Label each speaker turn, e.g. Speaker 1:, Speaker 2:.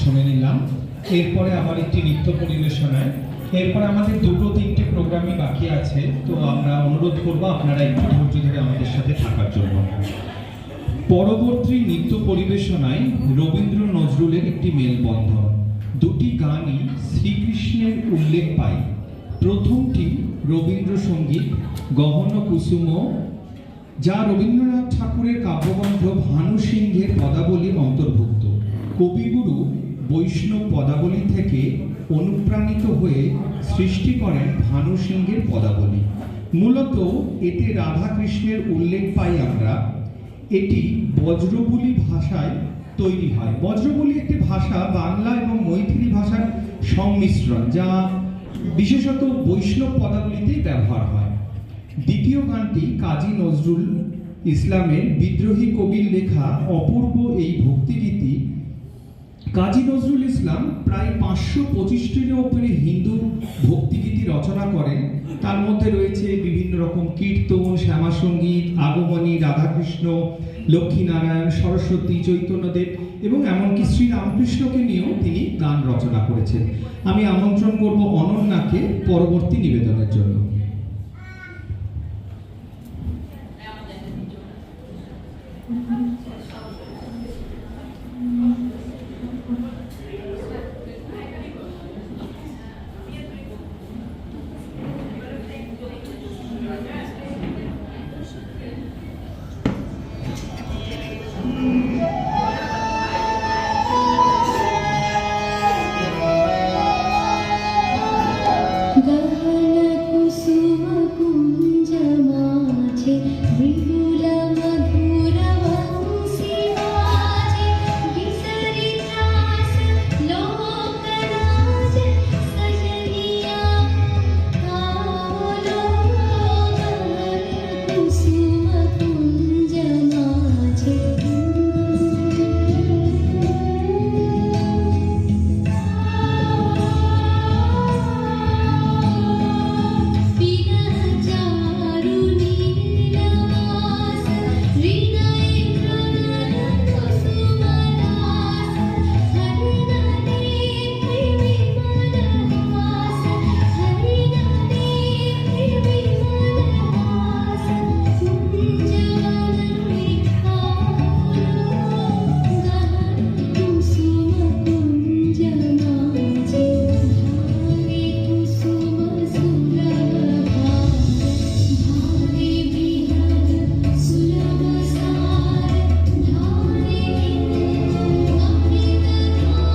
Speaker 1: শুনে নিলাম। এরপরে আবার একটি নৃত্য পরিবেশনায়, এরপরে আমাদের দুটো তিনটে প্রোগ্রামই বাকি আছে, তো আমরা অনুরোধ করবো আপনারা একটু ধৈর্য ধরে আমাদের সাথে থাকার জন্য। পরবর্তী নৃত্য পরিবেশনায় রবীন্দ্র নজরুলের একটি মেলবন্ধন। দুটি গানই শ্রীকৃষ্ণের উল্লেখ পায়। প্রথমটি রবীন্দ্রসঙ্গীত গহন কুসুম, যা রবীন্দ্রনাথ ঠাকুরের কাব্যগ্রন্থ ভানু সিংহের পদাবলী অন্তর্ভুক্ত। কবিগুরু বৈষ্ণব পদাবলী থেকে অনুপ্রাণিত হয়ে সৃষ্টি করেন ভানু সিংহের পদাবলী। মূলত এতে রাধাকৃষ্ণের উল্লেখ পাই আমরা। এটি বজ্রবুলি ভাষায় তৈরি হয়। বজ্রবুলি একটি ভাষা, বাংলা এবং মৈথিলি ভাষার সংমিশ্রণ, যা বিশেষত বৈষ্ণব পদাবলীতেই ব্যবহার হয়। দ্বিতীয় গানটি কাজী নজরুল ইসলামের বিদ্রোহী কবির লেখা অপূর্ব এই ভক্তিগীতি। কাজী নজরুল ইসলাম প্রায় 525টিরও উপরে হিন্দু ভক্তিগীতি রচনা করেন। তার মধ্যে রয়েছে বিভিন্ন রকম কীর্তন, শ্যামাসঙ্গীত, আগমনী, রাধাকৃষ্ণ, লক্ষ্মীনারায়ণ, সরস্বতী, চৈতন্যদেব এবং এমনকি শ্রীরামকৃষ্ণকে নিয়েও তিনি গান রচনা করেছেন। আমি আমন্ত্রণ করব অনন্যাকে পরবর্তী নিবেদনের জন্য।